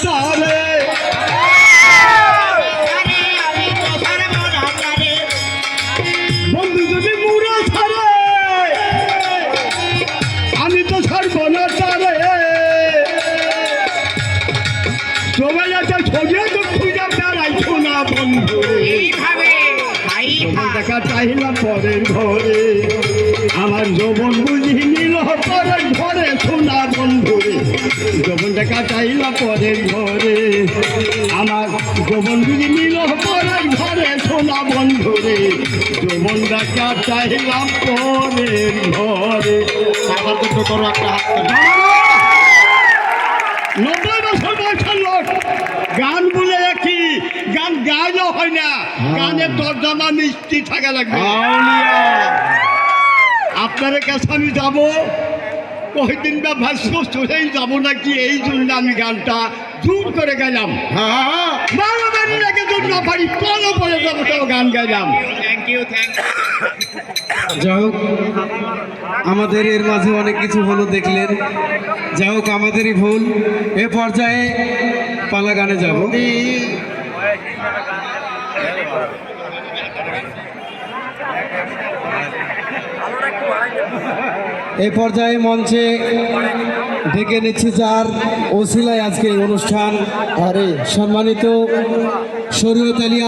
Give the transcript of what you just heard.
তারে বন্ধু যদি মুড়ে ছাড়ে আমি তো ছাড়বো না তারে সবাই একটা ছড়িয়ে তো খুঁজে বেড়াইছো না বন্ধু দেখা চাইলাম পরের ঘরে আমার যৌবন বুঝি নিল পরের ঘরে সোনা বন্ধুরে যৌবন দেখা চাইলাম পরের ঘরে আমার যৌবন বুঝি নিল পরের ঘরে সোনা বন্ধুরে যৌবন দেখা চাইলাম পরের ঘরে আবার তো তোর একটা হাত 90 বছর বয়সের লোক গান বলে কি গান গাইলেও হয় না গানের তর্জমা মিষ্টি থাকা লাগবে আপনার কাছে আমি যাবো কয়েকদিন বা ভাষ্য চলেই যাবো নাকি এই জন্য আমি গানটা জোর করে গেলাম না পারি কোনো বলে যাবো তাও গান গাইলাম থ্যাংক ইউ যাই হোক আমাদের এর মাঝে অনেক কিছু হলো দেখলেন যাই হোক আমাদেরই ভুল এ পর্যায়ে পালা গানে যাব এই পর্যায়ে মঞ্চে ডেকে নিচ্ছি যার ওসিলায় আজকে এই অনুষ্ঠান সম্মানিত শরীয়ত আলী